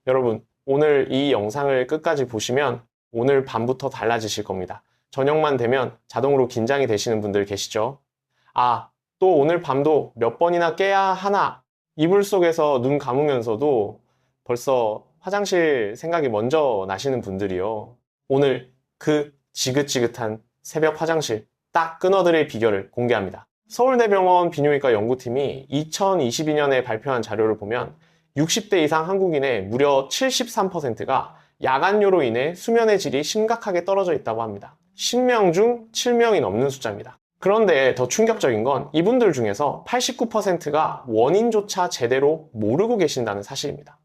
여러분, 오늘 이 영상을 끝까지 보시면 오늘 밤부터 달라지실 겁니다. 저녁만 되면 자동으로 긴장이 되시는 분들 계시죠? 아, 또 오늘 밤도 몇 번이나 깨야 하나? 이불 속에서 눈 감으면서도 벌써 화장실 생각이 먼저 나시는 분들이요. 오늘 그 지긋지긋한 새벽 화장실 딱 끊어드릴 비결을 공개합니다. 서울대병원 비뇨기과 연구팀이 2022년에 발표한 자료를 보면 60대 이상 한국인의 무려 73%가 야간요로 인해 수면의 질이 심각하게 떨어져 있다고 합니다. 10명 중 7명이 넘는 숫자입니다. 그런데 더 충격적인 건 이분들 중에서 89%가 원인조차 제대로 모르고 계신다는 사실입니다.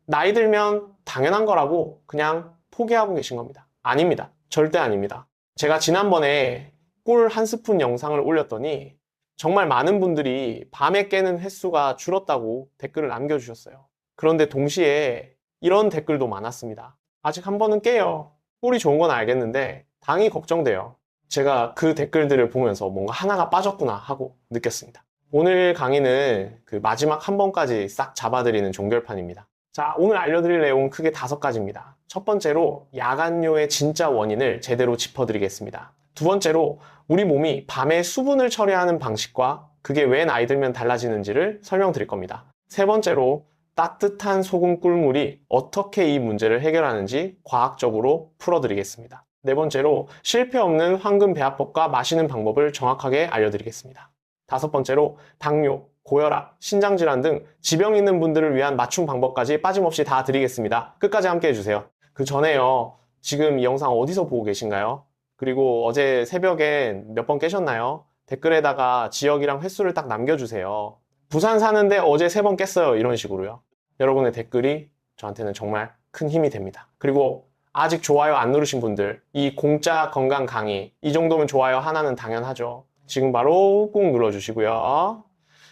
나이 들면 당연한 거라고 그냥 포기하고 계신 겁니다. 아닙니다. 절대 아닙니다. 제가 지난번에 꿀 한 스푼 영상을 올렸더니 정말 많은 분들이 밤에 깨는 횟수가 줄었다고 댓글을 남겨주셨어요. 그런데 동시에 이런 댓글도 많았습니다. 아직 한 번은 깨요. 꿀이 좋은 건 알겠는데 당이 걱정돼요. 제가 그 댓글들을 보면서 뭔가 하나가 빠졌구나 하고 느꼈습니다. 오늘 강의는 그 마지막 한 번까지 싹 잡아드리는 종결판입니다. 자, 오늘 알려드릴 내용은 크게 5가지입니다. 첫 번째로 야간요의 진짜 원인을 제대로 짚어드리겠습니다. 두 번째로 우리 몸이 밤에 수분을 처리하는 방식과 그게 왜 나이 들면 달라지는지를 설명드릴 겁니다. 세 번째로 따뜻한 소금 꿀물이 어떻게 이 문제를 해결하는지 과학적으로 풀어드리겠습니다. 네 번째로 실패 없는 황금 배합법과 마시는 방법을 정확하게 알려드리겠습니다. 다섯 번째로 당뇨, 고혈압, 신장질환 등 지병 있는 분들을 위한 맞춤 방법까지 빠짐없이 다 드리겠습니다. 끝까지 함께 해주세요. 그 전에요. 지금 이 영상 어디서 보고 계신가요? 그리고 어제 새벽에 몇 번 깨셨나요? 댓글에다가 지역이랑 횟수를 딱 남겨주세요. 부산 사는데 어제 3번 깼어요. 이런 식으로요. 여러분의 댓글이 저한테는 정말 큰 힘이 됩니다. 그리고 아직 좋아요 안 누르신 분들, 이 공짜 건강 강의, 이 정도면 좋아요 하나는 당연하죠. 지금 바로 꾹 눌러주시고요.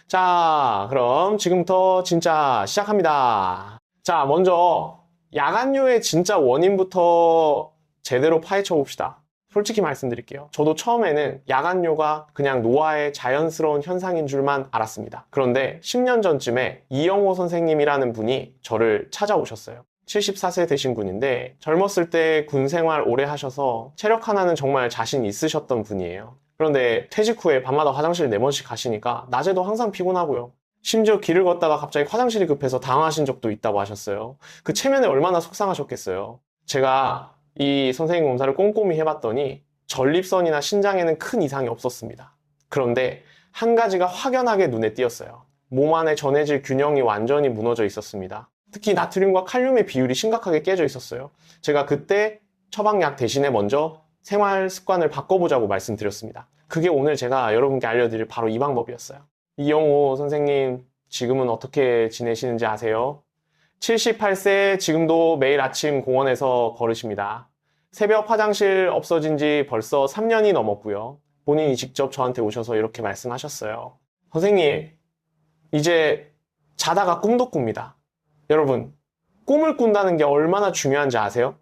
자, 그럼 지금부터 진짜 시작합니다. 자, 먼저 야간요의 진짜 원인부터 제대로 파헤쳐 봅시다. 솔직히 말씀드릴게요. 저도 처음에는 야간요가 그냥 노화의 자연스러운 현상인 줄만 알았습니다. 그런데 10년 전쯤에 이영호 선생님이라는 분이 저를 찾아오셨어요. 74세 되신 분인데 젊었을 때 군 생활 오래 하셔서 체력 하나는 정말 자신 있으셨던 분이에요. 그런데 퇴직 후에 밤마다 화장실 4번씩 가시니까 낮에도 항상 피곤하고요. 심지어 길을 걷다가 갑자기 화장실이 급해서 당황하신 적도 있다고 하셨어요. 그 체면에 얼마나 속상하셨겠어요. 제가 이 선생님 검사를 꼼꼼히 해봤더니 전립선이나 신장에는 큰 이상이 없었습니다. 그런데 한 가지가 확연하게 눈에 띄었어요. 몸 안에 전해질 균형이 완전히 무너져 있었습니다. 특히 나트륨과 칼륨의 비율이 심각하게 깨져 있었어요. 제가 그때 처방약 대신에 먼저 생활 습관을 바꿔보자고 말씀드렸습니다. 그게 오늘 제가 여러분께 알려드릴 바로 이 방법이었어요. 이영호 선생님, 지금은 어떻게 지내시는지 아세요? 78세, 지금도 매일 아침 공원에서 걸으십니다. 새벽 화장실 없어진 지 벌써 3년이 넘었고요. 본인이 직접 저한테 오셔서 이렇게 말씀하셨어요. 선생님, 이제 자다가 꿈도 꿉니다. 여러분, 꿈을 꾼다는 게 얼마나 중요한지 아세요?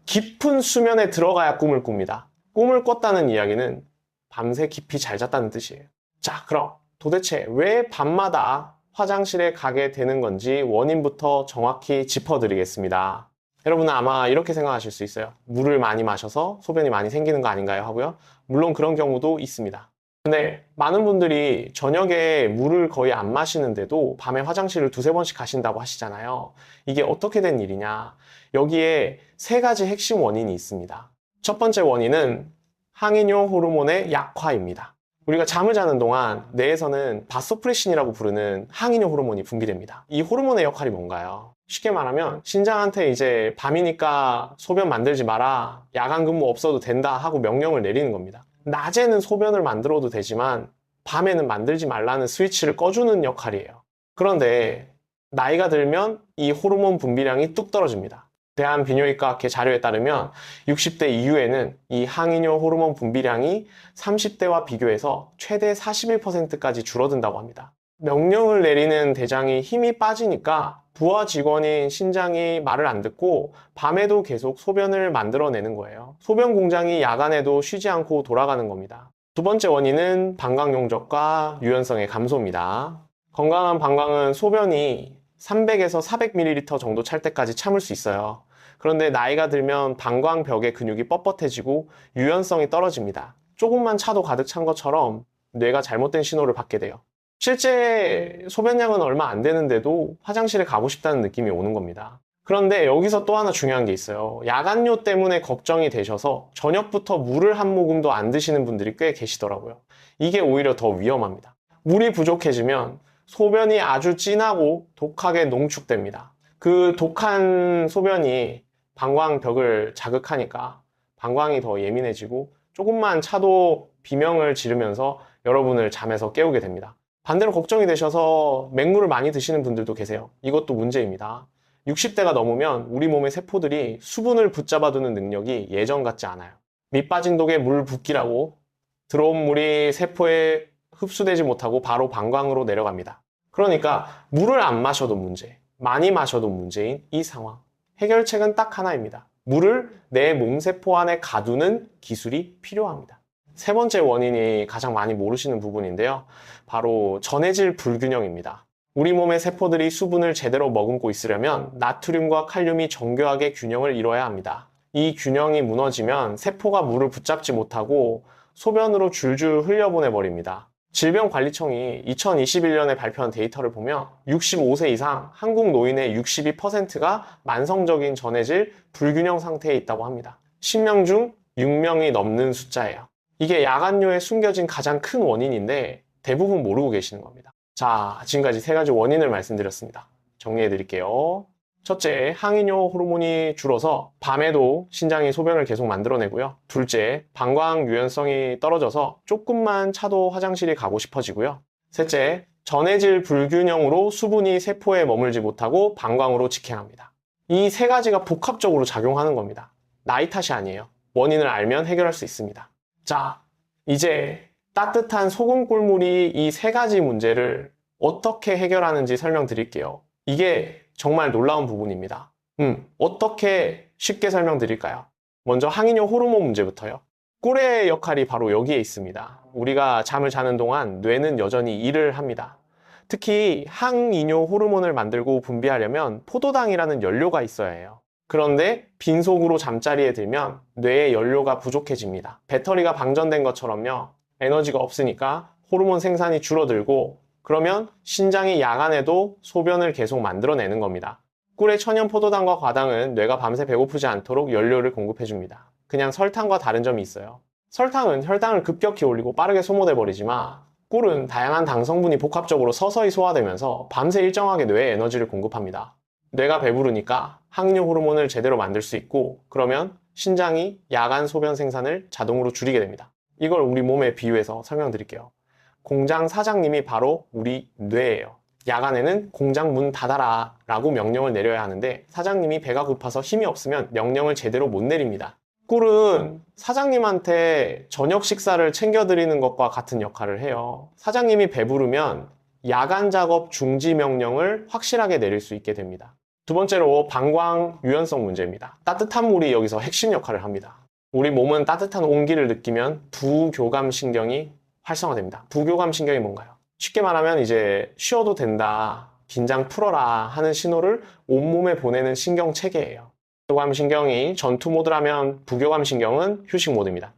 깊은 수면에 들어가야 꿈을 꿉니다. 꿈을 꿨다는 이야기는 밤새 깊이 잘 잤다는 뜻이에요. 자, 그럼 도대체 왜 밤마다 화장실에 가게 되는 건지 원인부터 정확히 짚어드리겠습니다. 여러분은 아마 이렇게 생각하실 수 있어요. 물을 많이 마셔서 소변이 많이 생기는 거 아닌가요? 하고요. 물론 그런 경우도 있습니다. 근데 많은 분들이 저녁에 물을 거의 안 마시는데도 밤에 화장실을 2-3번씩 가신다고 하시잖아요. 이게 어떻게 된 일이냐? 여기에 3가지 핵심 원인이 있습니다. 첫 번째 원인은 항이뇨 호르몬의 약화입니다. 우리가 잠을 자는 동안 뇌에서는 바소프레신이라고 부르는 항이뇨 호르몬이 분비됩니다. 이 호르몬의 역할이 뭔가요? 쉽게 말하면 신장한테 이제 밤이니까 소변 만들지 마라, 야간 근무 없어도 된다 하고 명령을 내리는 겁니다. 낮에는 소변을 만들어도 되지만 밤에는 만들지 말라는 스위치를 꺼주는 역할이에요. 그런데 나이가 들면 이 호르몬 분비량이 뚝 떨어집니다. 대한비뇨기과학회 자료에 따르면 60대 이후에는 이 항이뇨 호르몬 분비량이 30대와 비교해서 최대 41%까지 줄어든다고 합니다. 명령을 내리는 대장이 힘이 빠지니까 부하 직원인 신장이 말을 안 듣고 밤에도 계속 소변을 만들어내는 거예요. 소변 공장이 야간에도 쉬지 않고 돌아가는 겁니다. 두 번째 원인은 방광 용적과 유연성의 감소입니다. 건강한 방광은 소변이 300에서 400ml 정도 찰 때까지 참을 수 있어요. 그런데 나이가 들면 방광벽의 근육이 뻣뻣해지고 유연성이 떨어집니다. 조금만 차도 가득 찬 것처럼 뇌가 잘못된 신호를 받게 돼요. 실제 소변량은 얼마 안 되는데도 화장실에 가고 싶다는 느낌이 오는 겁니다. 그런데 여기서 또 하나 중요한 게 있어요. 야간뇨 때문에 걱정이 되셔서 저녁부터 물을 한 모금도 안 드시는 분들이 꽤 계시더라고요. 이게 오히려 더 위험합니다. 물이 부족해지면 소변이 아주 진하고 독하게 농축됩니다. 그 독한 소변이 방광벽을 자극하니까 방광이 더 예민해지고 조금만 차도 비명을 지르면서 여러분을 잠에서 깨우게 됩니다. 반대로 걱정이 되셔서 맹물을 많이 드시는 분들도 계세요. 이것도 문제입니다. 60대가 넘으면 우리 몸의 세포들이 수분을 붙잡아두는 능력이 예전 같지 않아요. 밑 빠진 독에 물 붓기라고 들어온 물이 세포에 흡수되지 못하고 바로 방광으로 내려갑니다. 그러니까 물을 안 마셔도 문제, 많이 마셔도 문제인 이 상황. 해결책은 딱 하나입니다. 물을 내 몸세포 안에 가두는 기술이 필요합니다. 세 번째 원인이 가장 많이 모르시는 부분인데요. 바로 전해질 불균형입니다. 우리 몸의 세포들이 수분을 제대로 머금고 있으려면 나트륨과 칼륨이 정교하게 균형을 이뤄야 합니다. 이 균형이 무너지면 세포가 물을 붙잡지 못하고 소변으로 줄줄 흘려보내 버립니다. 질병관리청이 2021년에 발표한 데이터를 보면 65세 이상 한국 노인의 62%가 만성적인 전해질 불균형 상태에 있다고 합니다. 10명 중 6명이 넘는 숫자예요. 이게 야간뇨에 숨겨진 가장 큰 원인인데 대부분 모르고 계시는 겁니다. 자, 지금까지 세 가지 원인을 말씀드렸습니다. 정리해 드릴게요. 첫째, 항이뇨 호르몬이 줄어서 밤에도 신장이 소변을 계속 만들어내고요. 둘째, 방광 유연성이 떨어져서 조금만 차도 화장실이 가고 싶어지고요. 셋째, 전해질 불균형으로 수분이 세포에 머물지 못하고 방광으로 직행합니다. 이 세 가지가 복합적으로 작용하는 겁니다. 나이 탓이 아니에요. 원인을 알면 해결할 수 있습니다. 자, 이제 따뜻한 소금 꿀물이 이 세 가지 문제를 어떻게 해결하는지 설명드릴게요. 이게 정말 놀라운 부분입니다. 어떻게 쉽게 설명드릴까요? 먼저 항이뇨 호르몬 문제부터요. 꿀의 역할이 바로 여기에 있습니다. 우리가 잠을 자는 동안 뇌는 여전히 일을 합니다. 특히 항이뇨 호르몬을 만들고 분비하려면 포도당이라는 연료가 있어야 해요. 그런데 빈속으로 잠자리에 들면 뇌의 연료가 부족해집니다. 배터리가 방전된 것처럼요. 에너지가 없으니까 호르몬 생산이 줄어들고 그러면 신장이 야간에도 소변을 계속 만들어내는 겁니다. 꿀의 천연 포도당과 과당은 뇌가 밤새 배고프지 않도록 연료를 공급해줍니다. 그냥 설탕과 다른 점이 있어요. 설탕은 혈당을 급격히 올리고 빠르게 소모돼버리지만 꿀은 다양한 당 성분이 복합적으로 서서히 소화되면서 밤새 일정하게 뇌에 에너지를 공급합니다. 뇌가 배부르니까 항이뇨 호르몬을 제대로 만들 수 있고 그러면 신장이 야간 소변 생산을 자동으로 줄이게 됩니다. 이걸 우리 몸에 비유해서 설명드릴게요. 공장 사장님이 바로 우리 뇌예요. 야간에는 공장 문 닫아라 라고 명령을 내려야 하는데 사장님이 배가 고파서 힘이 없으면 명령을 제대로 못 내립니다. 꿀은 사장님한테 저녁 식사를 챙겨드리는 것과 같은 역할을 해요. 사장님이 배부르면 야간 작업 중지 명령을 확실하게 내릴 수 있게 됩니다. 두 번째로 방광 유연성 문제입니다. 따뜻한 물이 여기서 핵심 역할을 합니다. 우리 몸은 따뜻한 온기를 느끼면 부교감신경이 활성화됩니다. 부교감신경이 뭔가요? 쉽게 말하면 이제 쉬어도 된다, 긴장 풀어라 하는 신호를 온몸에 보내는 신경체계예요. 교감신경이 전투 모드라면 부교감신경은 휴식 모드입니다.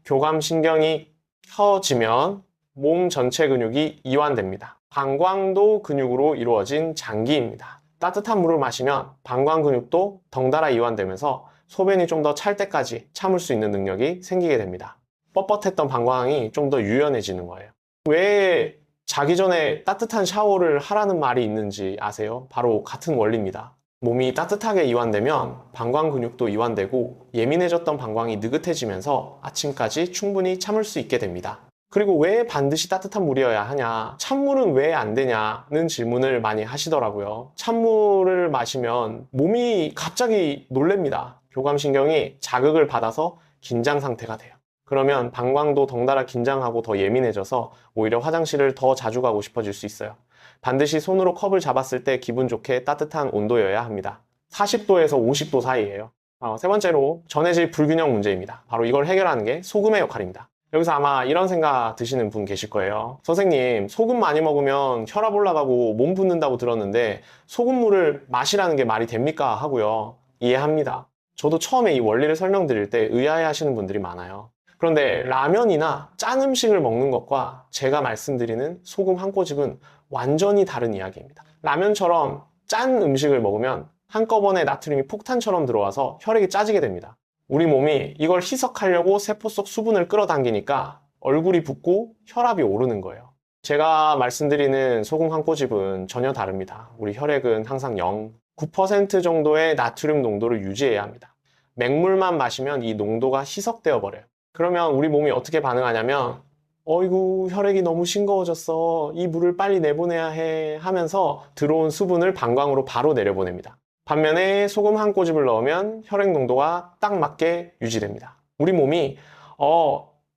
부교감신경이 켜지면 몸 전체 근육이 이완됩니다. 방광도 근육으로 이루어진 장기입니다. 따뜻한 물을 마시면 방광 근육도 덩달아 이완되면서 소변이 좀 더 찰 때까지 참을 수 있는 능력이 생기게 됩니다. 뻣뻣했던 방광이 좀 더 유연해지는 거예요. 왜 자기 전에 따뜻한 샤워를 하라는 말이 있는지 아세요? 바로 같은 원리입니다. 몸이 따뜻하게 이완되면 방광 근육도 이완되고 예민해졌던 방광이 느긋해지면서 아침까지 충분히 참을 수 있게 됩니다. 그리고 왜 반드시 따뜻한 물이어야 하냐, 찬물은 왜 안 되냐는 질문을 많이 하시더라고요. 찬물을 마시면 몸이 갑자기 놀랍니다. 교감신경이 자극을 받아서 긴장 상태가 돼요. 그러면 방광도 덩달아 긴장하고 더 예민해져서 오히려 화장실을 더 자주 가고 싶어질 수 있어요. 반드시 손으로 컵을 잡았을 때 기분 좋게 따뜻한 온도여야 합니다. 40도에서 50도 사이예요. 세 번째로 전해질 불균형 문제입니다. 바로 이걸 해결하는 게 소금의 역할입니다. 여기서 아마 이런 생각 드시는 분 계실 거예요. 선생님, 소금 많이 먹으면 혈압 올라가고 몸 붓는다고 들었는데 소금물을 마시라는 게 말이 됩니까? 하고요. 이해합니다. 저도 처음에 이 원리를 설명드릴 때 의아해 하시는 분들이 많아요. 그런데 라면이나 짠 음식을 먹는 것과 제가 말씀드리는 소금 한 꼬집은 완전히 다른 이야기입니다. 라면처럼 짠 음식을 먹으면 한꺼번에 나트륨이 폭탄처럼 들어와서 혈액이 짜지게 됩니다. 우리 몸이 이걸 희석하려고 세포 속 수분을 끌어당기니까 얼굴이 붓고 혈압이 오르는 거예요. 제가 말씀드리는 소금 한 꼬집은 전혀 다릅니다. 우리 혈액은 항상 0, 9% 정도의 나트륨 농도를 유지해야 합니다. 맹물만 마시면 이 농도가 희석되어 버려요. 그러면 우리 몸이 어떻게 반응하냐면 어이구 혈액이 너무 싱거워졌어. 이 물을 빨리 내보내야 해 하면서 들어온 수분을 방광으로 바로 내려보냅니다. 반면에 소금 한 꼬집을 넣으면 혈액 농도가 딱 맞게 유지됩니다. 우리 몸이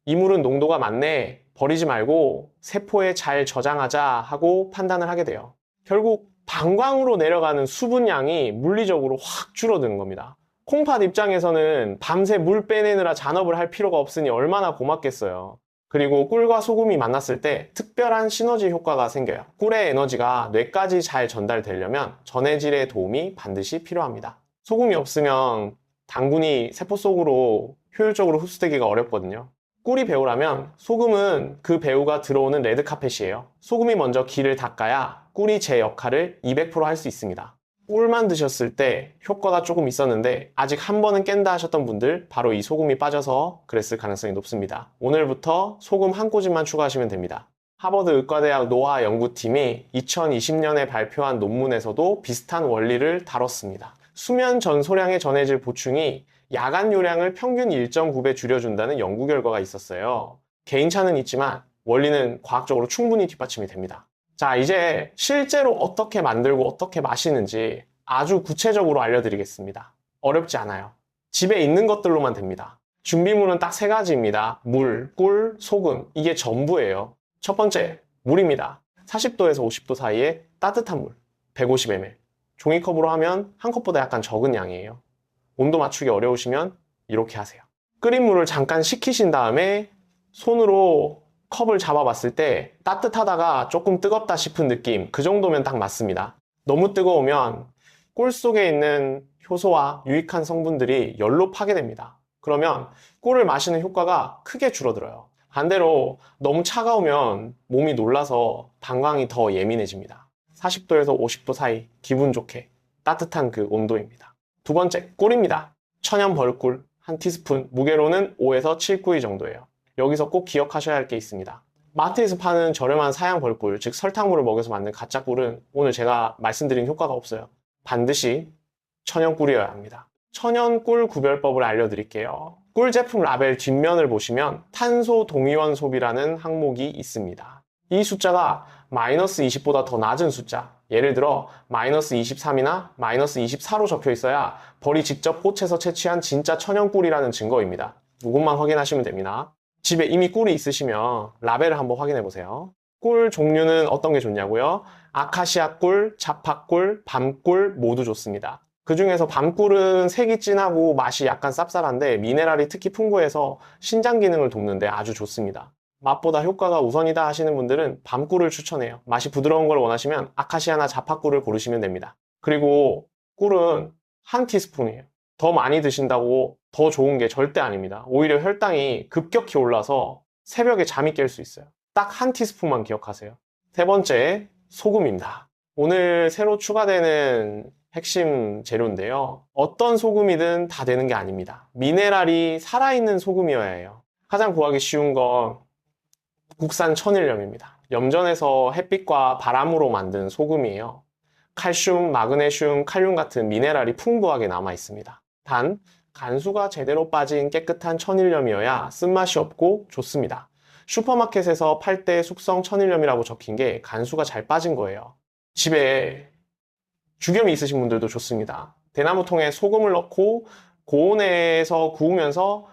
이 물은 농도가 많네. 버리지 말고 세포에 잘 저장하자 하고 판단을 하게 돼요. 결국 방광으로 내려가는 수분량이 물리적으로 확 줄어드는 겁니다. 콩팥 입장에서는 밤새 물 빼내느라 잔업을 할 필요가 없으니 얼마나 고맙겠어요. 그리고 꿀과 소금이 만났을 때 특별한 시너지 효과가 생겨요. 꿀의 에너지가 뇌까지 잘 전달되려면 전해질의 도움이 반드시 필요합니다. 소금이 없으면 당분이 세포 속으로 효율적으로 흡수되기가 어렵거든요. 꿀이 배우라면 소금은 그 배우가 들어오는 레드카펫이에요. 소금이 먼저 길을 닦아야 꿀이 제 역할을 200% 할 수 있습니다. 꿀만 드셨을 때 효과가 조금 있었는데 아직 한 번은 깬다 하셨던 분들 바로 이 소금이 빠져서 그랬을 가능성이 높습니다. 오늘부터 소금 한 꼬집만 추가하시면 됩니다. 하버드 의과대학 노화 연구팀이 2020년에 발표한 논문에서도 비슷한 원리를 다뤘습니다. 수면 전소량의 전해질 보충이 야간 요량을 평균 1.9배 줄여준다는 연구 결과가 있었어요. 개인차는 있지만 원리는 과학적으로 충분히 뒷받침이 됩니다. 자, 이제 실제로 어떻게 만들고 어떻게 마시는지 아주 구체적으로 알려드리겠습니다. 어렵지 않아요. 집에 있는 것들로만 됩니다. 준비물은 딱 3가지입니다. 물, 꿀, 소금. 이게 전부예요. 첫 번째, 물입니다. 40도에서 50도 사이에 따뜻한 물, 150ml. 종이컵으로 하면 한 컵보다 약간 적은 양이에요. 온도 맞추기 어려우시면 이렇게 하세요. 끓인 물을 잠깐 식히신 다음에 손으로 컵을 잡아봤을 때 따뜻하다가 조금 뜨겁다 싶은 느낌, 그 정도면 딱 맞습니다. 너무 뜨거우면 꿀 속에 있는 효소와 유익한 성분들이 열로 파괴됩니다. 그러면 꿀을 마시는 효과가 크게 줄어들어요. 반대로 너무 차가우면 몸이 놀라서 방광이 더 예민해집니다. 40도에서 50도 사이 기분 좋게 따뜻한 그 온도입니다. 두 번째, 꿀입니다. 천연 벌꿀 한 티스푼, 무게로는 5에서 7구이 정도예요. 여기서 꼭 기억하셔야 할 게 있습니다. 마트에서 파는 저렴한 사양 벌꿀, 즉 설탕물을 먹여서 만든 가짜 꿀은 오늘 제가 말씀드린 효과가 없어요. 반드시 천연 꿀이어야 합니다. 천연 꿀 구별법을 알려드릴게요. 꿀 제품 라벨 뒷면을 보시면 탄소 동위원 소비라는 항목이 있습니다. 이 숫자가 마이너스 20보다 더 낮은 숫자, 예를 들어 마이너스 23이나 마이너스 24로 적혀 있어야 벌이 직접 꽃에서 채취한 진짜 천연 꿀이라는 증거입니다. 이것만 확인하시면 됩니다. 집에 이미 꿀이 있으시면 라벨을 한번 확인해 보세요. 꿀 종류는 어떤 게 좋냐고요? 아카시아 꿀, 자파꿀, 밤꿀 모두 좋습니다. 그 중에서 밤꿀은 색이 진하고 맛이 약간 쌉쌀한데 미네랄이 특히 풍부해서 신장 기능을 돕는데 아주 좋습니다. 맛보다 효과가 우선이다 하시는 분들은 밤꿀을 추천해요. 맛이 부드러운 걸 원하시면 아카시아나 자파꿀을 고르시면 됩니다. 그리고 꿀은 한 티스푼이에요. 더 많이 드신다고 더 좋은 게 절대 아닙니다. 오히려 혈당이 급격히 올라서 새벽에 잠이 깰 수 있어요. 딱 한 티스푼만 기억하세요. 세 번째, 소금입니다. 오늘 새로 추가되는 핵심 재료인데요. 어떤 소금이든 다 되는 게 아닙니다. 미네랄이 살아있는 소금이어야 해요. 가장 구하기 쉬운 건 국산 천일염입니다. 염전에서 햇빛과 바람으로 만든 소금이에요. 칼슘, 마그네슘, 칼륨 같은 미네랄이 풍부하게 남아 있습니다. 단, 간수가 제대로 빠진 깨끗한 천일염이어야 쓴맛이 없고 좋습니다. 슈퍼마켓에서 팔 때 숙성 천일염이라고 적힌 게 간수가 잘 빠진 거예요. 집에 죽염이 있으신 분들도 좋습니다. 대나무통에 소금을 넣고 고온에서 구우면서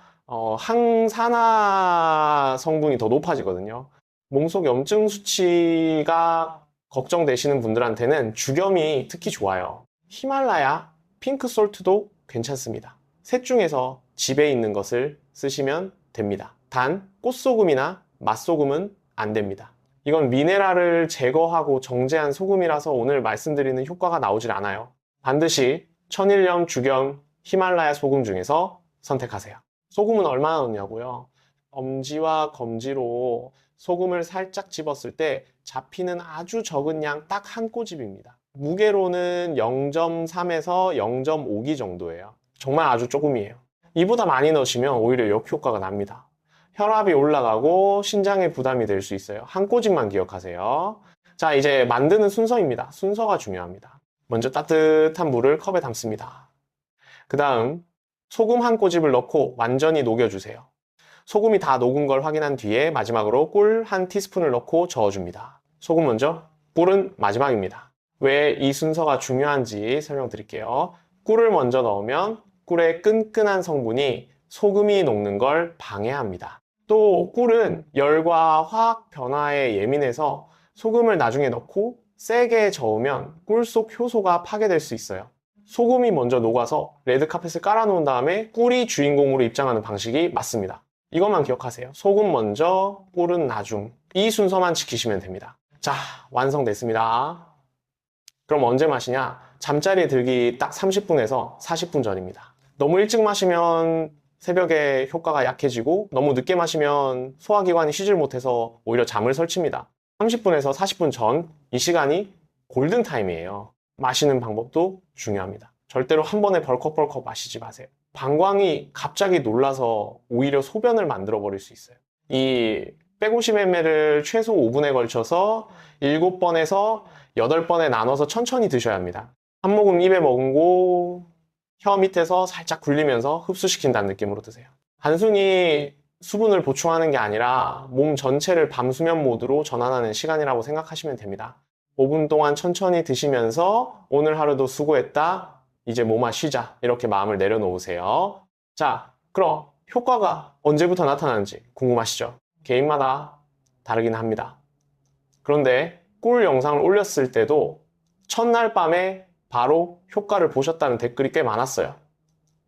항산화 성분이 더 높아지거든요. 몸속 염증 수치가 걱정되시는 분들한테는 죽염이 특히 좋아요. 히말라야, 핑크솔트도 괜찮습니다. 셋 중에서 집에 있는 것을 쓰시면 됩니다. 단 꽃소금이나 맛소금은 안 됩니다. 이건 미네랄을 제거하고 정제한 소금이라서 오늘 말씀드리는 효과가 나오질 않아요. 반드시 천일염, 죽염, 히말라야 소금 중에서 선택하세요. 소금은 얼마나 넣냐고요? 엄지와 검지로 소금을 살짝 집었을 때 잡히는 아주 적은 양 딱 한 꼬집입니다. 무게로는 0.3에서 0.5기 정도예요. 정말 아주 조금이에요. 이보다 많이 넣으시면 오히려 역효과가 납니다. 혈압이 올라가고 신장에 부담이 될 수 있어요. 한 꼬집만 기억하세요. 자, 이제 만드는 순서입니다. 순서가 중요합니다. 먼저 따뜻한 물을 컵에 담습니다. 그 다음 소금 한 꼬집을 넣고 완전히 녹여주세요. 소금이 다 녹은 걸 확인한 뒤에 마지막으로 꿀 한 티스푼을 넣고 저어줍니다. 소금 먼저, 꿀은 마지막입니다. 왜 이 순서가 중요한지 설명드릴게요. 꿀을 먼저 넣으면 꿀의 끈끈한 성분이 소금이 녹는 걸 방해합니다. 또 꿀은 열과 화학 변화에 예민해서 소금을 나중에 넣고 세게 저으면 꿀 속 효소가 파괴될 수 있어요. 소금이 먼저 녹아서 레드카펫을 깔아놓은 다음에 꿀이 주인공으로 입장하는 방식이 맞습니다. 이것만 기억하세요. 소금 먼저, 꿀은 나중. 이 순서만 지키시면 됩니다. 자, 완성됐습니다. 그럼 언제 마시냐? 잠자리에 들기 딱 30분에서 40분 전입니다. 너무 일찍 마시면 새벽에 효과가 약해지고 너무 늦게 마시면 소화기관이 쉬질 못해서 오히려 잠을 설칩니다. 30분에서 40분 전, 이 시간이 골든타임이에요. 마시는 방법도 중요합니다. 절대로 한 번에 벌컥벌컥 마시지 마세요. 방광이 갑자기 놀라서 오히려 소변을 만들어 버릴 수 있어요. 이 150ml를 최소 5분에 걸쳐서 7번에서 8번에 나눠서 천천히 드셔야 합니다. 한 모금 입에 머금고 혀 밑에서 살짝 굴리면서 흡수시킨다는 느낌으로 드세요. 단순히 수분을 보충하는 게 아니라 몸 전체를 밤수면 모드로 전환하는 시간이라고 생각하시면 됩니다. 5분 동안 천천히 드시면서 오늘 하루도 수고했다. 이제 몸아 쉬자. 이렇게 마음을 내려놓으세요. 자, 그럼 효과가 언제부터 나타나는지 궁금하시죠? 개인마다 다르긴 합니다. 그런데 꿀 영상을 올렸을 때도 첫날 밤에 바로 효과를 보셨다는 댓글이 꽤 많았어요.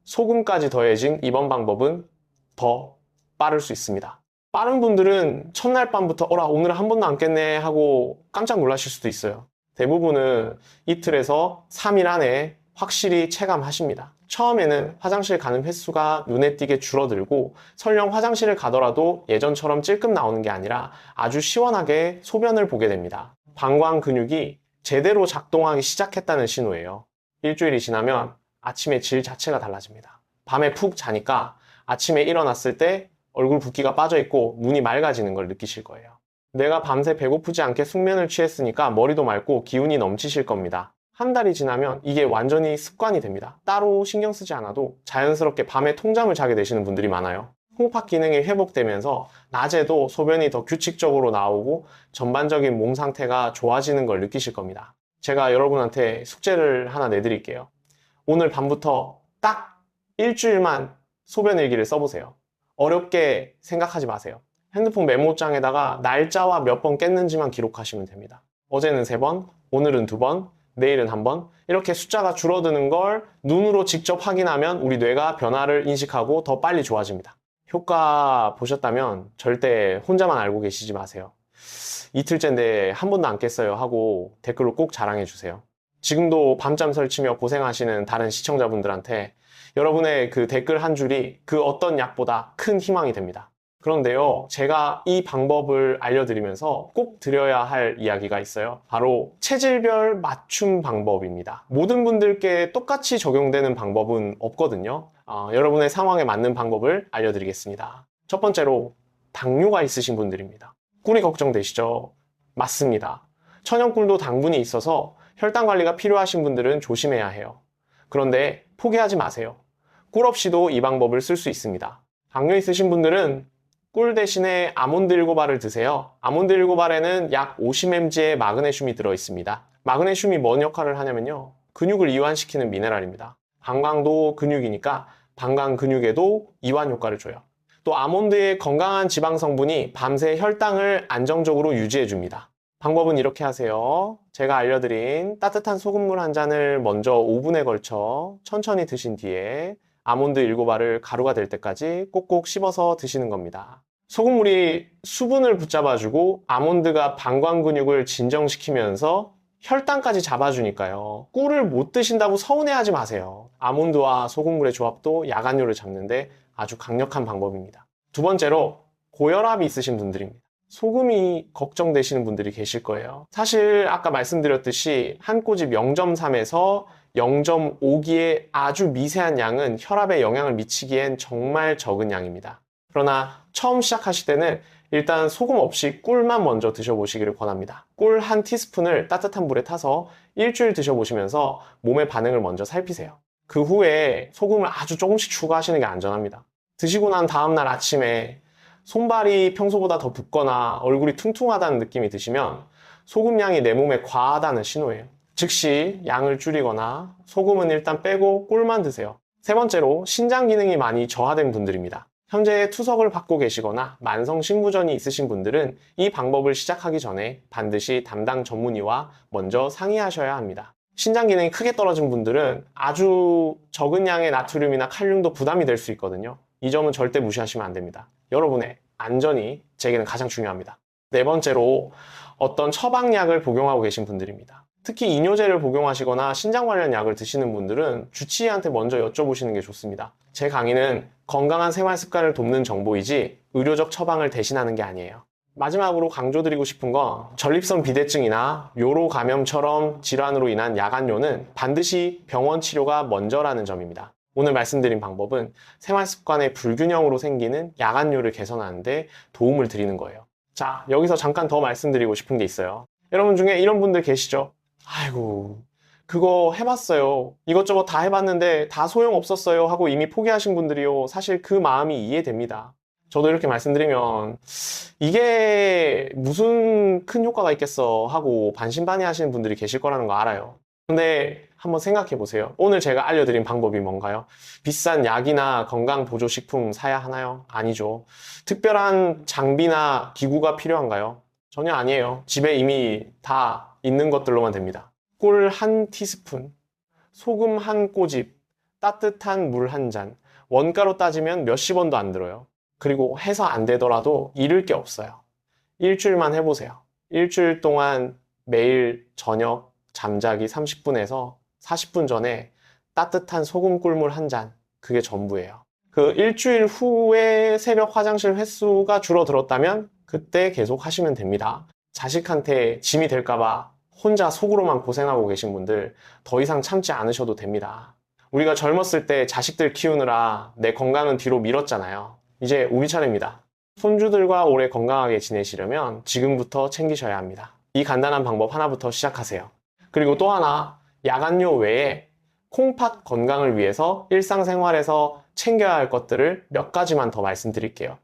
소금까지 더해진 이번 방법은 더 빠를 수 있습니다. 빠른 분들은 첫날 밤부터 오늘 한 번도 안 깼네 하고 깜짝 놀라실 수도 있어요. 대부분은 이틀에서 3일 안에 확실히 체감하십니다. 처음에는 화장실 가는 횟수가 눈에 띄게 줄어들고 설령 화장실을 가더라도 예전처럼 찔끔 나오는 게 아니라 아주 시원하게 소변을 보게 됩니다. 방광 근육이 제대로 작동하기 시작했다는 신호예요. 일주일이 지나면 아침의 질 자체가 달라집니다. 밤에 푹 자니까 아침에 일어났을 때 얼굴 붓기가 빠져있고 눈이 맑아지는 걸 느끼실 거예요. 내가 밤새 배고프지 않게 숙면을 취했으니까 머리도 맑고 기운이 넘치실 겁니다. 한 달이 지나면 이게 완전히 습관이 됩니다. 따로 신경 쓰지 않아도 자연스럽게 밤에 통잠을 자게 되시는 분들이 많아요. 홍파 기능이 회복되면서 낮에도 소변이 더 규칙적으로 나오고 전반적인 몸 상태가 좋아지는 걸 느끼실 겁니다. 제가 여러분한테 숙제를 하나 내드릴게요. 오늘 밤부터 딱 일주일만 소변 일기를 써보세요. 어렵게 생각하지 마세요. 핸드폰 메모장에다가 날짜와 몇 번 깼는지만 기록하시면 됩니다. 어제는 3번, 오늘은 2번, 내일은 1번, 이렇게 숫자가 줄어드는 걸 눈으로 직접 확인하면 우리 뇌가 변화를 인식하고 더 빨리 좋아집니다. 효과 보셨다면 절대 혼자만 알고 계시지 마세요. 이틀째인데 한 번도 안 깼어요 하고 댓글로 꼭 자랑해 주세요. 지금도 밤잠 설치며 고생하시는 다른 시청자분들한테 여러분의 그 댓글 한 줄이 그 어떤 약보다 큰 희망이 됩니다. 그런데요, 제가 이 방법을 알려드리면서 꼭 드려야 할 이야기가 있어요. 바로 체질별 맞춤 방법입니다. 모든 분들께 똑같이 적용되는 방법은 없거든요. 여러분의 상황에 맞는 방법을 알려드리겠습니다. 첫 번째로 당뇨가 있으신 분들입니다. 꿀이 걱정되시죠? 맞습니다. 천연꿀도 당분이 있어서 혈당 관리가 필요하신 분들은 조심해야 해요. 그런데 포기하지 마세요. 꿀 없이도 이 방법을 쓸 수 있습니다. 당뇨 있으신 분들은 꿀 대신에 아몬드 7알을 드세요. 아몬드 7알에는 약 50mg의 마그네슘이 들어있습니다. 마그네슘이 뭔 역할을 하냐면요, 근육을 이완시키는 미네랄입니다. 방광도 근육이니까 방광 근육에도 이완 효과를 줘요. 또 아몬드의 건강한 지방 성분이 밤새 혈당을 안정적으로 유지해줍니다. 방법은 이렇게 하세요. 제가 알려드린 따뜻한 소금물 한 잔을 먼저 5분에 걸쳐 천천히 드신 뒤에 아몬드 7알을 가루가 될 때까지 꼭꼭 씹어서 드시는 겁니다. 소금물이 수분을 붙잡아주고 아몬드가 방광 근육을 진정시키면서 혈당까지 잡아주니까요. 꿀을 못 드신다고 서운해하지 마세요. 아몬드와 소금물의 조합도 야간뇨를 잡는데 아주 강력한 방법입니다. 두 번째로 고혈압이 있으신 분들입니다. 소금이 걱정되시는 분들이 계실 거예요. 사실 아까 말씀드렸듯이 한 꼬집 0.3에서 0.5기의 아주 미세한 양은 혈압에 영향을 미치기엔 정말 적은 양입니다. 그러나 처음 시작하실 때는 일단 소금 없이 꿀만 먼저 드셔보시기를 권합니다. 꿀 한 티스푼을 따뜻한 물에 타서 일주일 드셔보시면서 몸의 반응을 먼저 살피세요. 그 후에 소금을 아주 조금씩 추가하시는 게 안전합니다. 드시고 난 다음날 아침에 손발이 평소보다 더 붓거나 얼굴이 퉁퉁하다는 느낌이 드시면 소금량이 내 몸에 과하다는 신호예요. 즉시 양을 줄이거나 소금은 일단 빼고 꿀만 드세요. 세 번째로 신장 기능이 많이 저하된 분들입니다. 현재 투석을 받고 계시거나 만성식무전이 있으신 분들은 이 방법을 시작하기 전에 반드시 담당 전문의와 먼저 상의하셔야 합니다. 신장 기능이 크게 떨어진 분들은 아주 적은 양의 나트륨이나 칼륨도 부담이 될 수 있거든요. 이 점은 절대 무시하시면 안 됩니다. 여러분의 안전이 제게는 가장 중요합니다. 네 번째로 어떤 처방약을 복용하고 계신 분들입니다. 특히 이뇨제를 복용하시거나 신장 관련 약을 드시는 분들은 주치의한테 먼저 여쭤보시는 게 좋습니다. 제 강의는 건강한 생활 습관을 돕는 정보이지 의료적 처방을 대신하는 게 아니에요. 마지막으로 강조드리고 싶은 건 전립선 비대증이나 요로 감염처럼 질환으로 인한 야간뇨는 반드시 병원 치료가 먼저라는 점입니다. 오늘 말씀드린 방법은 생활 습관의 불균형으로 생기는 야간뇨를 개선하는 데 도움을 드리는 거예요. 자, 여기서 잠깐 더 말씀드리고 싶은 게 있어요. 여러분 중에 이런 분들 계시죠? 아이고, 그거 해봤어요. 이것저것 다 해봤는데 다 소용없었어요 하고 이미 포기하신 분들이요. 사실 그 마음이 이해됩니다. 저도 이렇게 말씀드리면 이게 무슨 큰 효과가 있겠어 하고 반신반의 하시는 분들이 계실 거라는 거 알아요. 근데 한번 생각해 보세요. 오늘 제가 알려드린 방법이 뭔가요? 비싼 약이나 건강보조식품 사야 하나요? 아니죠. 특별한 장비나 기구가 필요한가요? 전혀 아니에요. 집에 이미 다 있는 것들로만 됩니다. 꿀 한 티스푼, 소금 한 꼬집, 따뜻한 물 한 잔, 원가로 따지면 몇십 원도 안 들어요. 그리고 해서 안 되더라도 잃을 게 없어요. 일주일만 해보세요. 일주일 동안 매일 저녁 잠자기 30분에서 40분 전에 따뜻한 소금 꿀물 한 잔, 그게 전부예요. 그 일주일 후에 새벽 화장실 횟수가 줄어들었다면 그때 계속 하시면 됩니다. 자식한테 짐이 될까봐 혼자 속으로만 고생하고 계신 분들 더 이상 참지 않으셔도 됩니다. 우리가 젊었을 때 자식들 키우느라 내 건강은 뒤로 미뤘잖아요. 이제 우리 차례입니다. 손주들과 오래 건강하게 지내시려면 지금부터 챙기셔야 합니다. 이 간단한 방법 하나부터 시작하세요. 그리고 또 하나, 야간뇨 외에 콩팥 건강을 위해서 일상생활에서 챙겨야 할 것들을 몇 가지만 더 말씀드릴게요.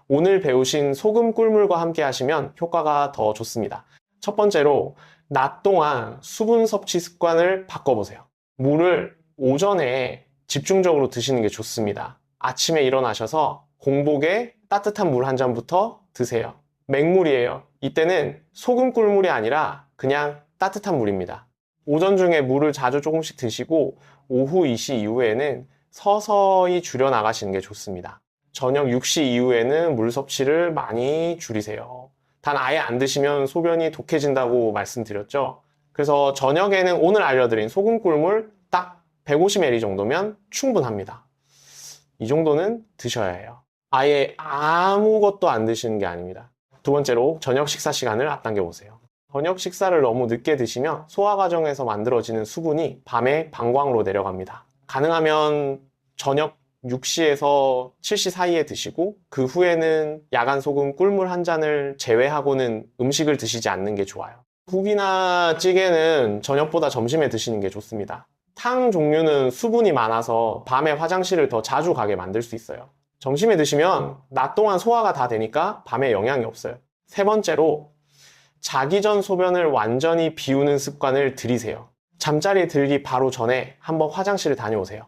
오늘 배우신 소금 꿀물과 함께 하시면 효과가 더 좋습니다. 첫 번째로 낮 동안 수분 섭취 습관을 바꿔보세요. 물을 오전에 집중적으로 드시는 게 좋습니다. 아침에 일어나셔서 공복에 따뜻한 물 한 잔부터 드세요. 맹물이에요. 이때는 소금 꿀물이 아니라 그냥 따뜻한 물입니다. 오전 중에 물을 자주 조금씩 드시고 오후 2시 이후에는 서서히 줄여나가시는 게 좋습니다. 저녁 6시 이후에는 물 섭취를 많이 줄이세요. 단 아예 안 드시면 소변이 독해진다고 말씀드렸죠. 그래서 저녁에는 오늘 알려드린 소금 꿀물 딱 150ml 정도면 충분합니다. 이 정도는 드셔야 해요. 아예 아무것도 안 드시는 게 아닙니다. 두 번째로 저녁 식사 시간을 앞당겨 보세요. 저녁 식사를 너무 늦게 드시면 소화 과정에서 만들어지는 수분이 밤에 방광으로 내려갑니다. 가능하면 저녁 6시에서 7시 사이에 드시고 그 후에는 야간 소금 꿀물 한 잔을 제외하고는 음식을 드시지 않는 게 좋아요. 국이나 찌개는 저녁보다 점심에 드시는 게 좋습니다. 탕 종류는 수분이 많아서 밤에 화장실을 더 자주 가게 만들 수 있어요. 점심에 드시면 낮 동안 소화가 다 되니까 밤에 영향이 없어요. 세 번째로 자기 전 소변을 완전히 비우는 습관을 들이세요. 잠자리에 들기 바로 전에 한번 화장실을 다녀오세요.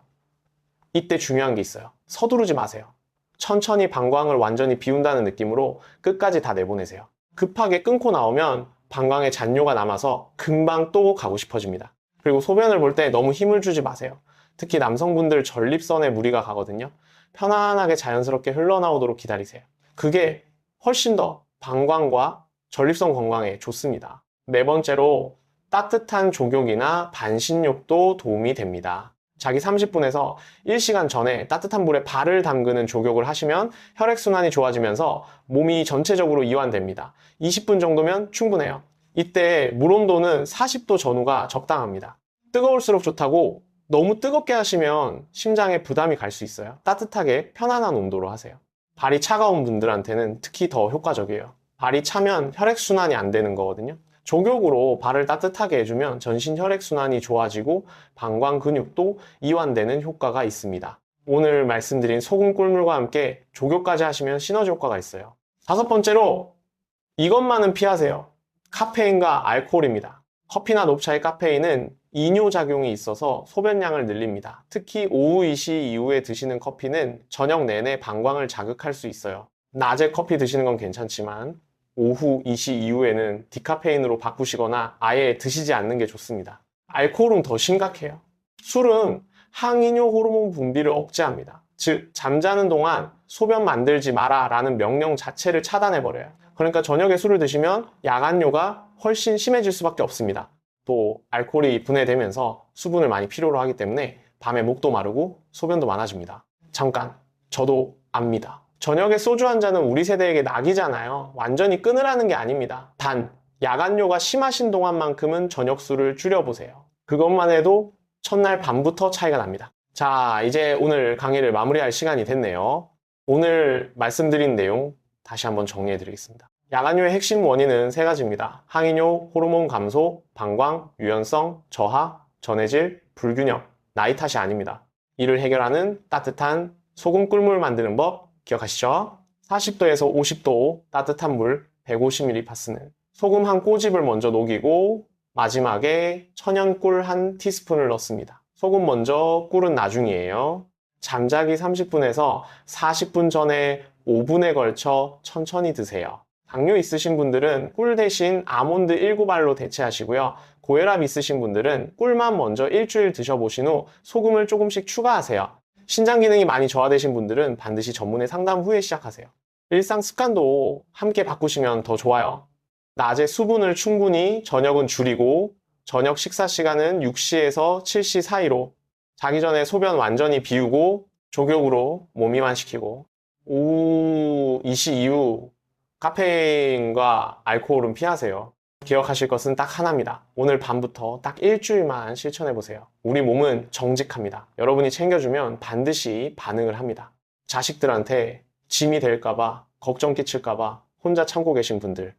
이때 중요한 게 있어요. 서두르지 마세요. 천천히 방광을 완전히 비운다는 느낌으로 끝까지 다 내보내세요. 급하게 끊고 나오면 방광에 잔뇨가 남아서 금방 또 가고 싶어집니다. 그리고 소변을 볼 때 너무 힘을 주지 마세요. 특히 남성분들 전립선에 무리가 가거든요. 편안하게 자연스럽게 흘러나오도록 기다리세요. 그게 훨씬 더 방광과 전립선 건강에 좋습니다. 네 번째로 따뜻한 족욕이나 반신욕도 도움이 됩니다. 자기 30분에서 1시간 전에 따뜻한 물에 발을 담그는 족욕을 하시면 혈액순환이 좋아지면서 몸이 전체적으로 이완됩니다. 20분 정도면 충분해요. 이때 물 온도는 40도 전후가 적당합니다. 뜨거울수록 좋다고 너무 뜨겁게 하시면 심장에 부담이 갈 수 있어요. 따뜻하게 편안한 온도로 하세요. 발이 차가운 분들한테는 특히 더 효과적이에요. 발이 차면 혈액순환이 안 되는 거거든요. 족욕으로 발을 따뜻하게 해주면 전신 혈액순환이 좋아지고 방광 근육도 이완되는 효과가 있습니다. 오늘 말씀드린 소금 꿀물과 함께 족욕까지 하시면 시너지 효과가 있어요. 다섯 번째로 이것만은 피하세요. 카페인과 알코올입니다. 커피나 녹차의 카페인은 이뇨작용이 있어서 소변량을 늘립니다. 특히 오후 2시 이후에 드시는 커피는 저녁 내내 방광을 자극할 수 있어요. 낮에 커피 드시는 건 괜찮지만 오후 2시 이후에는 디카페인으로 바꾸시거나 아예 드시지 않는 게 좋습니다. 알코올은 더 심각해요. 술은 항이뇨 호르몬 분비를 억제합니다. 즉 잠자는 동안 소변 만들지 마라 라는 명령 자체를 차단해버려요. 그러니까 저녁에 술을 드시면 야간뇨가 훨씬 심해질 수밖에 없습니다. 또 알코올이 분해되면서 수분을 많이 필요로 하기 때문에 밤에 목도 마르고 소변도 많아집니다. 잠깐, 저도 압니다. 저녁에 소주 한 잔은 우리 세대에게 낙이잖아요. 완전히 끊으라는 게 아닙니다. 단, 야간뇨가 심하신 동안만큼은 저녁 술을 줄여보세요. 그것만 해도 첫날 밤부터 차이가 납니다. 자, 이제 오늘 강의를 마무리할 시간이 됐네요. 오늘 말씀드린 내용 다시 한번 정리해 드리겠습니다. 야간뇨의 핵심 원인은 세 가지입니다. 항이뇨, 호르몬 감소, 방광, 유연성, 저하, 전해질, 불균형, 나이 탓이 아닙니다. 이를 해결하는 따뜻한 소금 꿀물 만드는 법 기억하시죠? 40도에서 50도 따뜻한 물 150ml 파스는 소금 한 꼬집을 먼저 녹이고 마지막에 천연꿀 한 티스푼을 넣습니다. 소금 먼저, 꿀은 나중이에요. 잠자기 30분에서 40분 전에 5분에 걸쳐 천천히 드세요. 당뇨 있으신 분들은 꿀 대신 아몬드 1구발로 대체하시고요. 고혈압 있으신 분들은 꿀만 먼저 일주일 드셔보신 후 소금을 조금씩 추가하세요. 신장 기능이 많이 저하되신 분들은 반드시 전문의 상담 후에 시작하세요. 일상 습관도 함께 바꾸시면 더 좋아요. 낮에 수분을 충분히, 저녁은 줄이고 저녁 식사 시간은 6시에서 7시 사이로, 자기 전에 소변 완전히 비우고 족욕으로 몸 이완시키고, 오후 2시 이후 카페인과 알코올은 피하세요. 기억하실 것은 딱 하나입니다. 오늘 밤부터 딱 일주일만 실천해보세요. 우리 몸은 정직합니다. 여러분이 챙겨주면 반드시 반응을 합니다. 자식들한테 짐이 될까봐, 걱정 끼칠까봐 혼자 참고 계신 분들,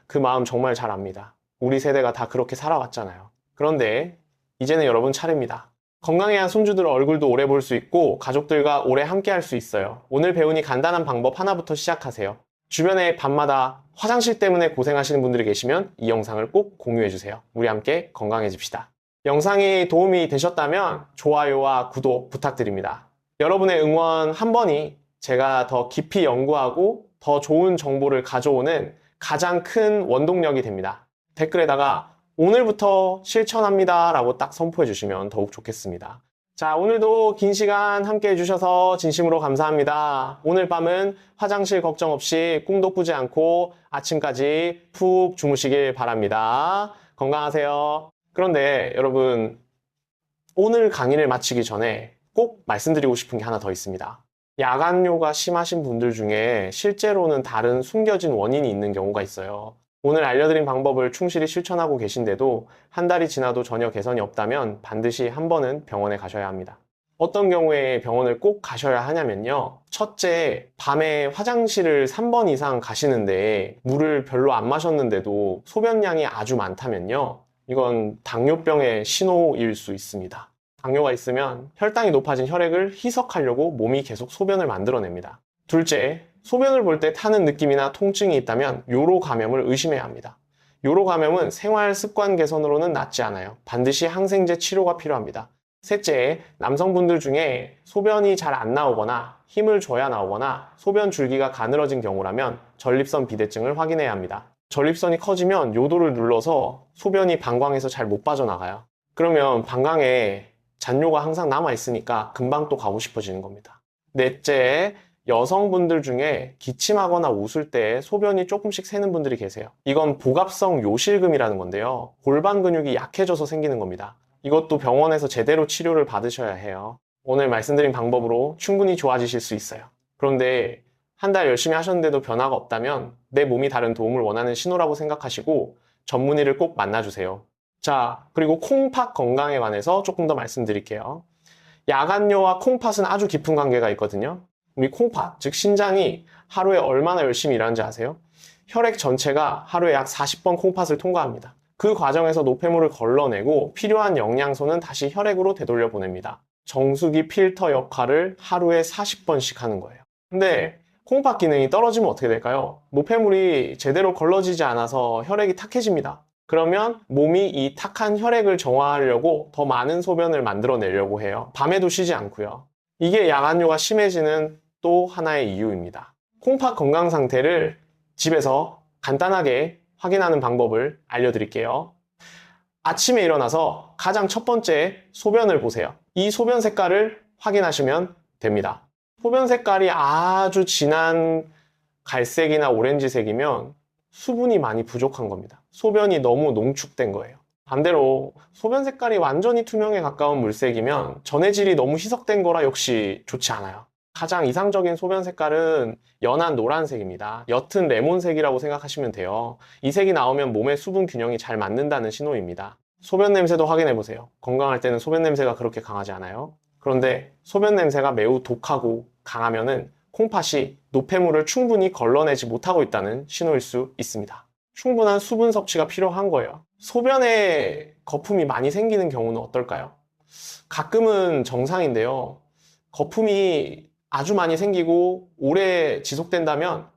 그 마음 정말 잘 압니다. 우리 세대가 다 그렇게 살아왔잖아요. 그런데 이제는 여러분 차례입니다. 건강해야 손주들 얼굴도 오래 볼 수 있고 가족들과 오래 함께 할 수 있어요. 오늘 배운 이 간단한 방법 하나부터 시작하세요. 주변에 밤마다 화장실 때문에 고생하시는 분들이 계시면 이 영상을 꼭 공유해주세요. 우리 함께 건강해집시다. 영상이 도움이 되셨다면 좋아요와 구독 부탁드립니다. 여러분의 응원 한 번이 제가 더 깊이 연구하고 더 좋은 정보를 가져오는 가장 큰 원동력이 됩니다. 댓글에다가 오늘부터 실천합니다 라고 딱 선포해 주시면 더욱 좋겠습니다. 자, 오늘도 긴 시간 함께 해주셔서 진심으로 감사합니다. 오늘 밤은 화장실 걱정 없이 꿈도 꾸지 않고 아침까지 푹 주무시길 바랍니다. 건강하세요. 그런데 여러분, 오늘 강의를 마치기 전에 꼭 말씀드리고 싶은 게 하나 더 있습니다. 야간뇨가 심하신 분들 중에 실제로는 다른 숨겨진 원인이 있는 경우가 있어요. 오늘 알려드린 방법을 충실히 실천하고 계신데도 한 달이 지나도 전혀 개선이 없다면 반드시 한 번은 병원에 가셔야 합니다. 어떤 경우에 병원을 꼭 가셔야 하냐면요. 첫째, 밤에 화장실을 3번 이상 가시는데 물을 별로 안 마셨는데도 소변량이 아주 많다면요. 이건 당뇨병의 신호일 수 있습니다. 당뇨가 있으면 혈당이 높아진 혈액을 희석하려고 몸이 계속 소변을 만들어냅니다. 둘째, 소변을 볼 때 타는 느낌이나 통증이 있다면 요로 감염을 의심해야 합니다. 요로 감염은 생활 습관 개선으로는 낫지 않아요. 반드시 항생제 치료가 필요합니다. 셋째, 남성분들 중에 소변이 잘 안 나오거나 힘을 줘야 나오거나 소변 줄기가 가늘어진 경우라면 전립선 비대증을 확인해야 합니다. 전립선이 커지면 요도를 눌러서 소변이 방광에서 잘 못 빠져나가요. 그러면 방광에 잔뇨가 항상 남아있으니까 금방 또 가고 싶어지는 겁니다. 넷째, 여성분들 중에 기침하거나 웃을 때 소변이 조금씩 새는 분들이 계세요. 이건 복압성 요실금이라는 건데요. 골반 근육이 약해져서 생기는 겁니다. 이것도 병원에서 제대로 치료를 받으셔야 해요. 오늘 말씀드린 방법으로 충분히 좋아지실 수 있어요. 그런데 한 달 열심히 하셨는데도 변화가 없다면 내 몸이 다른 도움을 원하는 신호라고 생각하시고 전문의를 꼭 만나주세요. 자, 그리고 콩팥 건강에 관해서 조금 더 말씀드릴게요. 야간뇨와 콩팥은 아주 깊은 관계가 있거든요. 우리 콩팥, 즉 신장이 하루에 얼마나 열심히 일하는지 아세요? 혈액 전체가 하루에 약 40번 콩팥을 통과합니다. 그 과정에서 노폐물을 걸러내고 필요한 영양소는 다시 혈액으로 되돌려 보냅니다. 정수기 필터 역할을 하루에 40번씩 하는 거예요. 근데 콩팥 기능이 떨어지면 어떻게 될까요? 노폐물이 제대로 걸러지지 않아서 혈액이 탁해집니다. 그러면 몸이 이 탁한 혈액을 정화하려고 더 많은 소변을 만들어내려고 해요. 밤에도 쉬지 않고요. 이게 야간뇨가 심해지는 또 하나의 이유입니다. 콩팥 건강 상태를 집에서 간단하게 확인하는 방법을 알려드릴게요. 아침에 일어나서 가장 첫 번째 소변을 보세요. 이 소변 색깔을 확인하시면 됩니다. 소변 색깔이 아주 진한 갈색이나 오렌지색이면 수분이 많이 부족한 겁니다. 소변이 너무 농축된 거예요. 반대로 소변 색깔이 완전히 투명에 가까운 물색이면 전해질이 너무 희석된 거라 역시 좋지 않아요. 가장 이상적인 소변 색깔은 연한 노란색입니다. 옅은 레몬색이라고 생각하시면 돼요. 이 색이 나오면 몸의 수분 균형이 잘 맞는다는 신호입니다. 소변 냄새도 확인해 보세요. 건강할 때는 소변 냄새가 그렇게 강하지 않아요. 그런데 소변 냄새가 매우 독하고 강하면은 콩팥이 노폐물을 충분히 걸러내지 못하고 있다는 신호일 수 있습니다. 충분한 수분 섭취가 필요한 거예요. 소변에 거품이 많이 생기는 경우는 어떨까요? 가끔은 정상인데요. 거품이 아주 많이 생기고 오래 지속된다면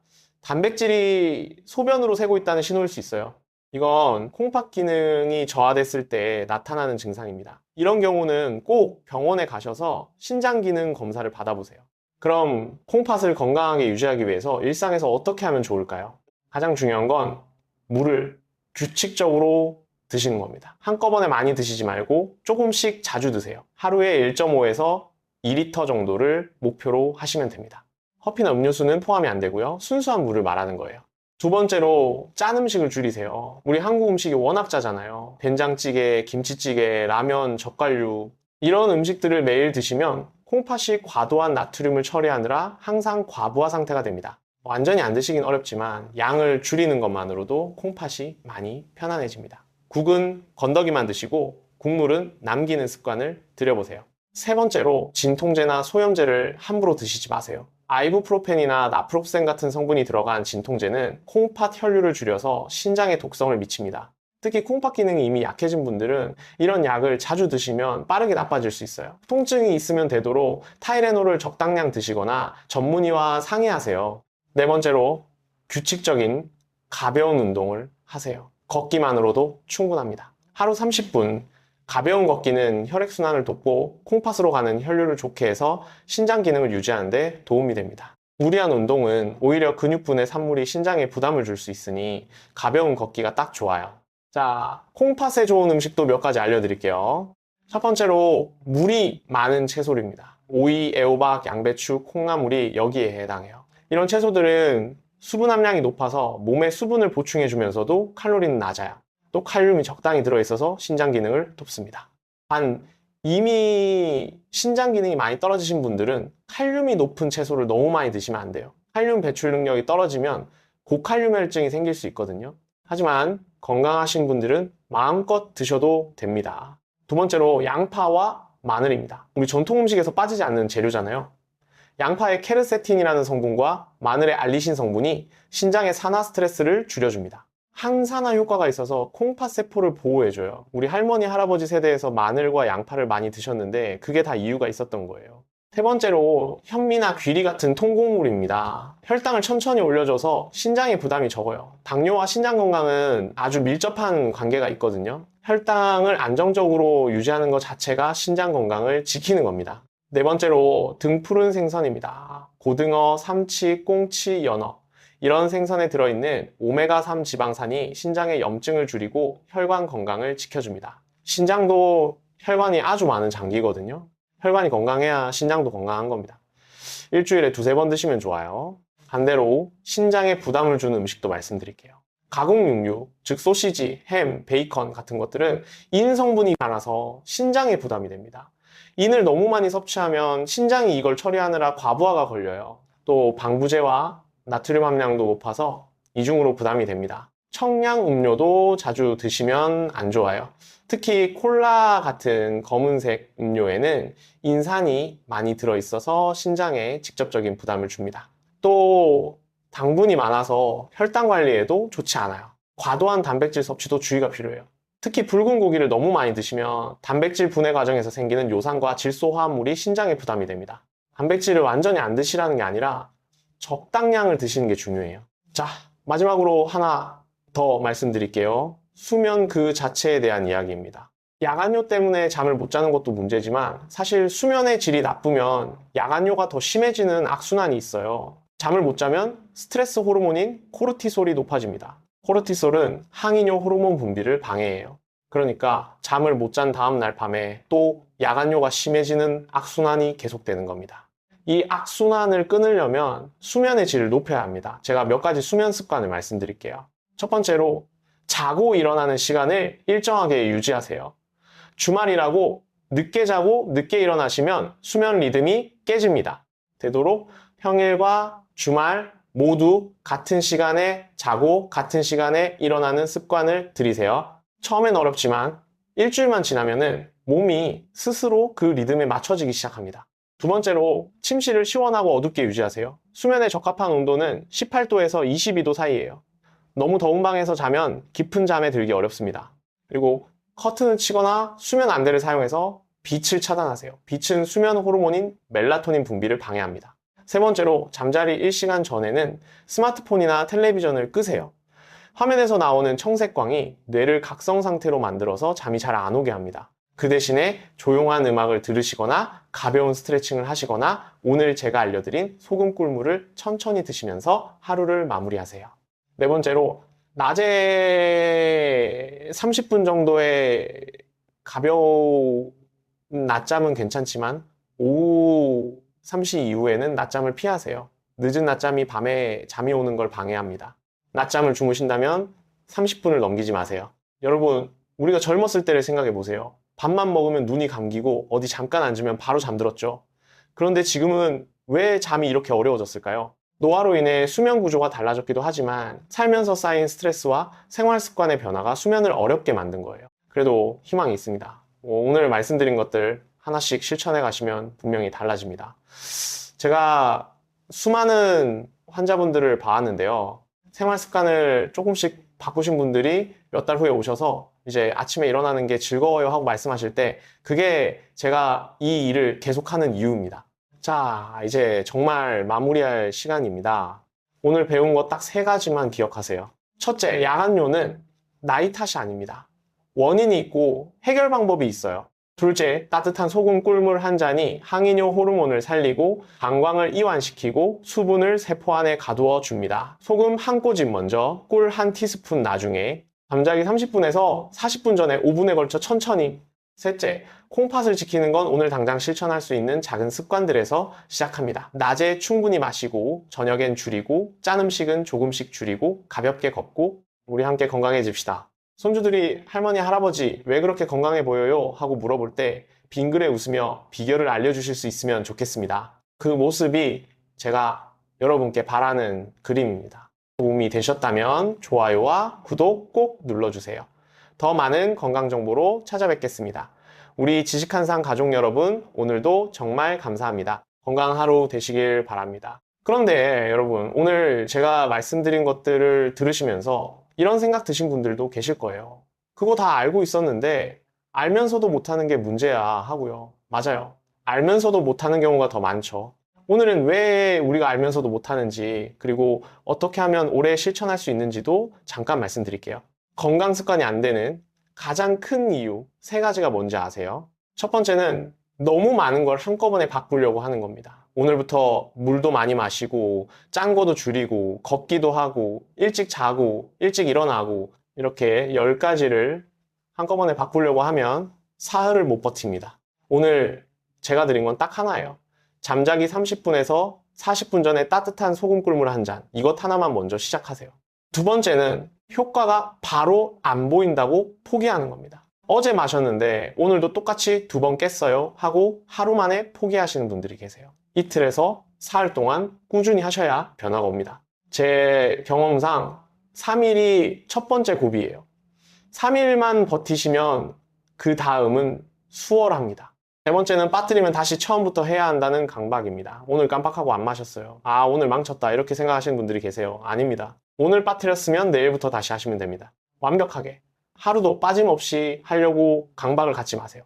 단백질이 소변으로 새고 있다는 신호일 수 있어요. 이건 콩팥 기능이 저하됐을 때 나타나는 증상입니다. 이런 경우는 꼭 병원에 가셔서 신장 기능 검사를 받아보세요. 그럼 콩팥을 건강하게 유지하기 위해서 일상에서 어떻게 하면 좋을까요? 가장 중요한 건 물을 규칙적으로 드시는 겁니다. 한꺼번에 많이 드시지 말고 조금씩 자주 드세요. 하루에 1.5에서 2리터 정도를 목표로 하시면 됩니다. 커피나 음료수는 포함이 안 되고요. 순수한 물을 말하는 거예요. 두 번째로 짠 음식을 줄이세요. 우리 한국 음식이 워낙 짜잖아요. 된장찌개, 김치찌개, 라면, 젓갈류 이런 음식들을 매일 드시면 콩팥이 과도한 나트륨을 처리하느라 항상 과부하 상태가 됩니다. 완전히 안 드시긴 어렵지만 양을 줄이는 것만으로도 콩팥이 많이 편안해집니다. 국은 건더기만 드시고 국물은 남기는 습관을 들여보세요. 세 번째로 진통제나 소염제를 함부로 드시지 마세요. 아이부프로펜이나 나프록센 같은 성분이 들어간 진통제는 콩팥 혈류를 줄여서 신장에 독성을 미칩니다. 특히 콩팥 기능이 이미 약해진 분들은 이런 약을 자주 드시면 빠르게 나빠질 수 있어요. 통증이 있으면 되도록 타이레놀을 적당량 드시거나 전문의와 상의하세요. 네 번째로 규칙적인 가벼운 운동을 하세요. 걷기만으로도 충분합니다. 하루 30분 가벼운 걷기는 혈액순환을 돕고 콩팥으로 가는 혈류를 좋게 해서 신장 기능을 유지하는 데 도움이 됩니다. 무리한 운동은 오히려 근육분의 산물이 신장에 부담을 줄 수 있으니 가벼운 걷기가 딱 좋아요. 자, 콩팥에 좋은 음식도 몇 가지 알려드릴게요. 첫 번째로 물이 많은 채소류입니다. 오이, 애호박, 양배추, 콩나물이 여기에 해당해요. 이런 채소들은 수분 함량이 높아서 몸에 수분을 보충해주면서도 칼로리는 낮아요. 또 칼륨이 적당히 들어있어서 신장 기능을 돕습니다. 이미 신장 기능이 많이 떨어지신 분들은 칼륨이 높은 채소를 너무 많이 드시면 안 돼요. 칼륨 배출 능력이 떨어지면 고칼륨혈증이 생길 수 있거든요. 하지만 건강하신 분들은 마음껏 드셔도 됩니다. 두 번째로 양파와 마늘입니다. 우리 전통 음식에서 빠지지 않는 재료잖아요. 양파의 케르세틴이라는 성분과 마늘의 알리신 성분이 신장의 산화 스트레스를 줄여줍니다. 항산화 효과가 있어서 콩팥 세포를 보호해줘요. 우리 할머니, 할아버지 세대에서 마늘과 양파를 많이 드셨는데 그게 다 이유가 있었던 거예요. 세 번째로 현미나 귀리 같은 통곡물입니다. 혈당을 천천히 올려줘서 신장의 부담이 적어요. 당뇨와 신장 건강은 아주 밀접한 관계가 있거든요. 혈당을 안정적으로 유지하는 것 자체가 신장 건강을 지키는 겁니다. 네 번째로 등푸른 생선입니다. 고등어, 삼치, 꽁치, 연어 이런 생선에 들어있는 오메가3 지방산이 신장의 염증을 줄이고 혈관 건강을 지켜줍니다. 신장도 혈관이 아주 많은 장기거든요. 혈관이 건강해야 신장도 건강한 겁니다. 일주일에 두세 번 드시면 좋아요. 반대로 신장에 부담을 주는 음식도 말씀드릴게요. 가공육류, 즉 소시지, 햄, 베이컨 같은 것들은 인 성분이 많아서 신장에 부담이 됩니다. 인을 너무 많이 섭취하면 신장이 이걸 처리하느라 과부하가 걸려요. 또 방부제와 나트륨 함량도 높아서 이중으로 부담이 됩니다. 청량 음료도 자주 드시면 안 좋아요. 특히 콜라 같은 검은색 음료에는 인산이 많이 들어있어서 신장에 직접적인 부담을 줍니다. 또 당분이 많아서 혈당 관리에도 좋지 않아요. 과도한 단백질 섭취도 주의가 필요해요. 특히 붉은 고기를 너무 많이 드시면 단백질 분해 과정에서 생기는 요산과 질소 화합물이 신장에 부담이 됩니다. 단백질을 완전히 안 드시라는 게 아니라 적당량을 드시는 게 중요해요. 자, 마지막으로 하나 더 말씀드릴게요. 수면 그 자체에 대한 이야기입니다. 야간뇨 때문에 잠을 못 자는 것도 문제지만 사실 수면의 질이 나쁘면 야간뇨가 더 심해지는 악순환이 있어요. 잠을 못 자면 스트레스 호르몬인 코르티솔이 높아집니다. 코르티솔은 항이뇨 호르몬 분비를 방해해요. 그러니까 잠을 못 잔 다음 날 밤에 또 야간뇨가 심해지는 악순환이 계속되는 겁니다. 이 악순환을 끊으려면 수면의 질을 높여야 합니다. 제가 몇 가지 수면 습관을 말씀드릴게요. 첫 번째로 자고 일어나는 시간을 일정하게 유지하세요. 주말이라고 늦게 자고 늦게 일어나시면 수면 리듬이 깨집니다. 되도록 평일과 주말 모두 같은 시간에 자고 같은 시간에 일어나는 습관을 들이세요. 처음엔 어렵지만 일주일만 지나면은 몸이 스스로 그 리듬에 맞춰지기 시작합니다. 두 번째로 침실을 시원하고 어둡게 유지하세요. 수면에 적합한 온도는 18도에서 22도 사이예요. 너무 더운 방에서 자면 깊은 잠에 들기 어렵습니다. 그리고 커튼을 치거나 수면 안대를 사용해서 빛을 차단하세요. 빛은 수면 호르몬인 멜라토닌 분비를 방해합니다. 세 번째로 잠자리 1시간 전에는 스마트폰이나 텔레비전을 끄세요. 화면에서 나오는 청색광이 뇌를 각성 상태로 만들어서 잠이 잘 안 오게 합니다. 그 대신에 조용한 음악을 들으시거나 가벼운 스트레칭을 하시거나 오늘 제가 알려드린 소금 꿀물을 천천히 드시면서 하루를 마무리하세요. 네 번째로 낮에 30분 정도의 가벼운 낮잠은 괜찮지만 오후 3시 이후에는 낮잠을 피하세요. 늦은 낮잠이 밤에 잠이 오는 걸 방해합니다. 낮잠을 주무신다면 30분을 넘기지 마세요. 여러분, 우리가 젊었을 때를 생각해 보세요. 밥만 먹으면 눈이 감기고 어디 잠깐 앉으면 바로 잠들었죠. 그런데 지금은 왜 잠이 이렇게 어려워졌을까요? 노화로 인해 수면 구조가 달라졌기도 하지만 살면서 쌓인 스트레스와 생활 습관의 변화가 수면을 어렵게 만든 거예요. 그래도 희망이 있습니다. 오늘 말씀드린 것들 하나씩 실천해 가시면 분명히 달라집니다. 제가 수많은 환자분들을 봐왔는데요. 생활 습관을 조금씩 바꾸신 분들이 몇 달 후에 오셔서 이제 아침에 일어나는 게 즐거워요 하고 말씀하실 때 그게 제가 이 일을 계속하는 이유입니다. 자, 이제 정말 마무리할 시간입니다. 오늘 배운 거 딱 3가지만 기억하세요. 첫째, 야간뇨는 나이 탓이 아닙니다. 원인이 있고 해결 방법이 있어요. 둘째, 따뜻한 소금 꿀물 한 잔이 항이뇨 호르몬을 살리고 방광을 이완시키고 수분을 세포 안에 가두어 줍니다. 소금 한 꼬집 먼저, 꿀 한 티스푼 나중에, 잠자기 30분에서 40분 전에 5분에 걸쳐 천천히. 셋째, 콩팥을 지키는 건 오늘 당장 실천할 수 있는 작은 습관들에서 시작합니다. 낮에 충분히 마시고 저녁엔 줄이고 짠 음식은 조금씩 줄이고 가볍게 걷고 우리 함께 건강해집시다. 손주들이 할머니, 할아버지 왜 그렇게 건강해 보여요? 하고 물어볼 때 빙그레 웃으며 비결을 알려주실 수 있으면 좋겠습니다. 그 모습이 제가 여러분께 바라는 그림입니다. 도움이 되셨다면 좋아요와 구독 꼭 눌러주세요. 더 많은 건강 정보로 찾아뵙겠습니다. 우리 지식한상 가족 여러분, 오늘도 정말 감사합니다. 건강한 하루 되시길 바랍니다. 그런데 여러분, 오늘 제가 말씀드린 것들을 들으시면서 이런 생각 드신 분들도 계실 거예요. 그거 다 알고 있었는데 알면서도 못하는 게 문제야 하고요. 맞아요. 알면서도 못하는 경우가 더 많죠. 오늘은 왜 우리가 알면서도 못하는지 그리고 어떻게 하면 오래 실천할 수 있는지도 잠깐 말씀드릴게요. 건강 습관이 안 되는 가장 큰 이유 3가지가 뭔지 아세요? 첫 번째는 너무 많은 걸 한꺼번에 바꾸려고 하는 겁니다. 오늘부터 물도 많이 마시고 짠 거도 줄이고 걷기도 하고 일찍 자고 일찍 일어나고 이렇게 10가지를 한꺼번에 바꾸려고 하면 사흘을 못 버팁니다. 오늘 제가 드린 건 딱 하나예요. 잠자기 30분에서 40분 전에 따뜻한 소금 꿀물 한 잔, 이것 하나만 먼저 시작하세요. 두 번째는 효과가 바로 안 보인다고 포기하는 겁니다. 어제 마셨는데 오늘도 똑같이 2번 깼어요 하고 하루 만에 포기하시는 분들이 계세요. 이틀에서 사흘 동안 꾸준히 하셔야 변화가 옵니다. 제 경험상 3일이 첫 번째 고비예요. 3일만 버티시면 그 다음은 수월합니다. 세 번째는 빠뜨리면 다시 처음부터 해야 한다는 강박입니다. 오늘 깜빡하고 안 마셨어요. 아, 오늘 망쳤다. 이렇게 생각하시는 분들이 계세요. 아닙니다. 오늘 빠뜨렸으면 내일부터 다시 하시면 됩니다. 완벽하게. 하루도 빠짐없이 하려고 강박을 갖지 마세요.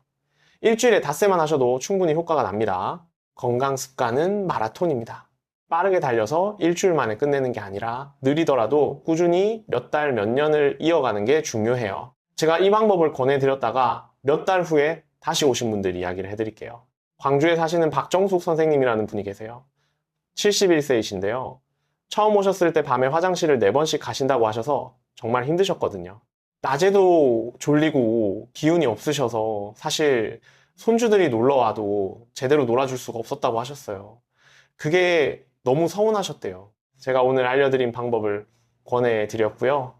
일주일에 닷새만 하셔도 충분히 효과가 납니다. 건강 습관은 마라톤입니다. 빠르게 달려서 일주일 만에 끝내는 게 아니라 느리더라도 꾸준히 몇 달, 몇 년을 이어가는 게 중요해요. 제가 이 방법을 권해드렸다가 몇 달 후에 다시 오신 분들 이야기를 해드릴게요. 광주에 사시는 박정숙 선생님이라는 분이 계세요. 71세이신데요. 처음 오셨을 때 밤에 화장실을 4번씩 가신다고 하셔서 정말 힘드셨거든요. 낮에도 졸리고 기운이 없으셔서 사실 손주들이 놀러와도 제대로 놀아줄 수가 없었다고 하셨어요. 그게 너무 서운하셨대요. 제가 오늘 알려드린 방법을 권해드렸고요.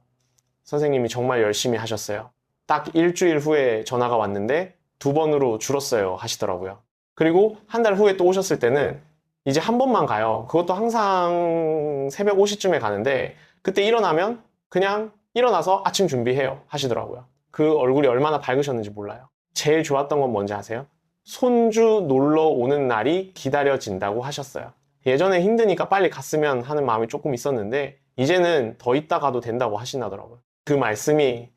선생님이 정말 열심히 하셨어요. 딱 일주일 후에 전화가 왔는데 2번으로 줄었어요 하시더라고요. 그리고 한 달 후에 또 오셨을 때는 이제 한 번만 가요. 그것도 항상 새벽 5시쯤에 가는데 그때 일어나면 그냥 일어나서 아침 준비해요 하시더라고요. 그 얼굴이 얼마나 밝으셨는지 몰라요. 제일 좋았던 건 뭔지 아세요? 손주 놀러 오는 날이 기다려진다고 하셨어요. 예전에 힘드니까 빨리 갔으면 하는 마음이 조금 있었는데 이제는 더 있다 가도 된다고 하시나더라고요. 그 말씀이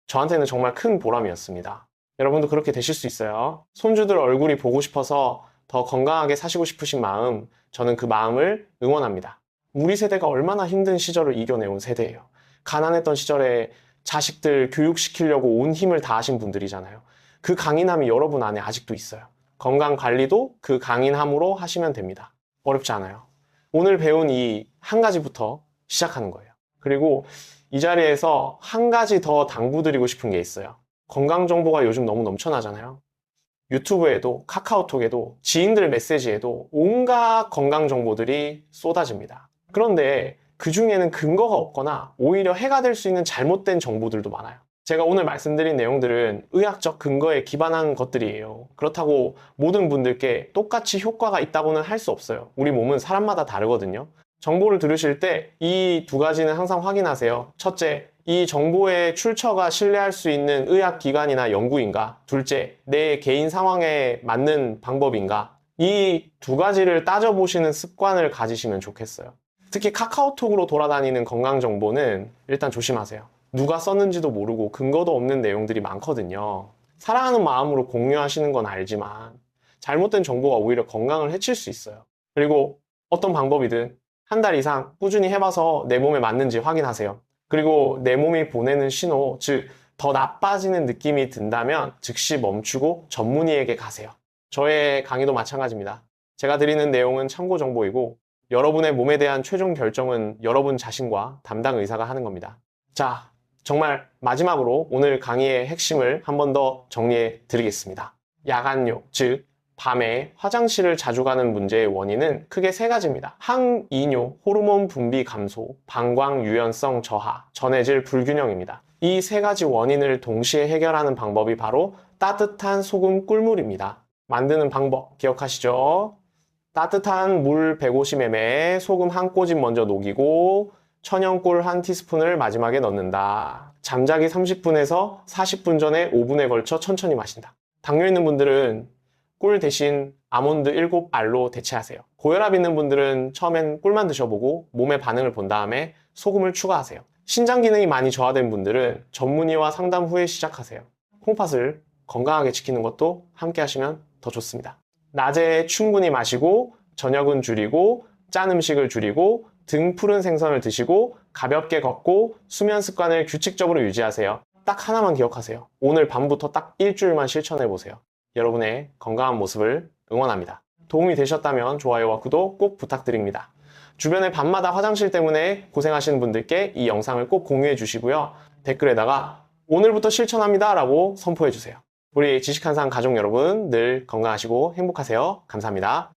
저한테는 정말 큰 보람이었습니다. 여러분도 그렇게 되실 수 있어요. 손주들 얼굴이 보고 싶어서 더 건강하게 사시고 싶으신 마음, 저는 그 마음을 응원합니다. 우리 세대가 얼마나 힘든 시절을 이겨내온 세대예요. 가난했던 시절에 자식들 교육시키려고 온 힘을 다하신 분들이잖아요. 그 강인함이 여러분 안에 아직도 있어요. 건강 관리도 그 강인함으로 하시면 됩니다. 어렵지 않아요. 오늘 배운 이 한 가지부터 시작하는 거예요. 그리고 이 자리에서 한 가지 더 당부드리고 싶은 게 있어요. 건강 정보가 요즘 너무 넘쳐나잖아요. 유튜브에도 카카오톡에도 지인들 메시지에도 온갖 건강 정보들이 쏟아집니다. 그런데 그 중에는 근거가 없거나 오히려 해가 될 수 있는 잘못된 정보들도 많아요. 제가 오늘 말씀드린 내용들은 의학적 근거에 기반한 것들이에요. 그렇다고 모든 분들께 똑같이 효과가 있다고는 할 수 없어요. 우리 몸은 사람마다 다르거든요. 정보를 들으실 때 이 2가지는 항상 확인하세요. 첫째, 이 정보의 출처가 신뢰할 수 있는 의학기관이나 연구인가? 둘째, 내 개인 상황에 맞는 방법인가? 이 2가지를 따져보시는 습관을 가지시면 좋겠어요. 특히 카카오톡으로 돌아다니는 건강정보는 일단 조심하세요. 누가 썼는지도 모르고 근거도 없는 내용들이 많거든요. 사랑하는 마음으로 공유하시는 건 알지만 잘못된 정보가 오히려 건강을 해칠 수 있어요. 그리고 어떤 방법이든 한 달 이상 꾸준히 해봐서 내 몸에 맞는지 확인하세요. 그리고 내 몸이 보내는 신호, 즉 더 나빠지는 느낌이 든다면 즉시 멈추고 전문의에게 가세요. 저의 강의도 마찬가지입니다. 제가 드리는 내용은 참고 정보이고 여러분의 몸에 대한 최종 결정은 여러분 자신과 담당 의사가 하는 겁니다. 자, 정말 마지막으로 오늘 강의의 핵심을 한 번 더 정리해 드리겠습니다. 야간요, 즉 밤에 화장실을 자주 가는 문제의 원인은 크게 3가지입니다. 항이뇨, 호르몬 분비 감소, 방광 유연성 저하, 전해질 불균형입니다. 이 3가지 원인을 동시에 해결하는 방법이 바로 따뜻한 소금 꿀물입니다. 만드는 방법 기억하시죠? 따뜻한 물 150ml에 소금 한 꼬집 먼저 녹이고 천연꿀 1티스푼을 마지막에 넣는다. 잠자기 30분에서 40분 전에 5분에 걸쳐 천천히 마신다. 당뇨 있는 분들은 꿀 대신 아몬드 7알로 대체하세요. 고혈압 있는 분들은 처음엔 꿀만 드셔보고 몸의 반응을 본 다음에 소금을 추가하세요. 신장 기능이 많이 저하된 분들은 전문의와 상담 후에 시작하세요. 콩팥을 건강하게 지키는 것도 함께 하시면 더 좋습니다. 낮에 충분히 마시고 저녁은 줄이고 짠 음식을 줄이고 등 푸른 생선을 드시고 가볍게 걷고 수면 습관을 규칙적으로 유지하세요. 딱 하나만 기억하세요. 오늘 밤부터 딱 일주일만 실천해보세요. 여러분의 건강한 모습을 응원합니다. 도움이 되셨다면 좋아요와 구독 꼭 부탁드립니다. 주변에 밤마다 화장실 때문에 고생하시는 분들께 이 영상을 꼭 공유해 주시고요. 댓글에다가 오늘부터 실천합니다 라고 선포해 주세요. 우리 지식한상 가족 여러분 늘 건강하시고 행복하세요. 감사합니다.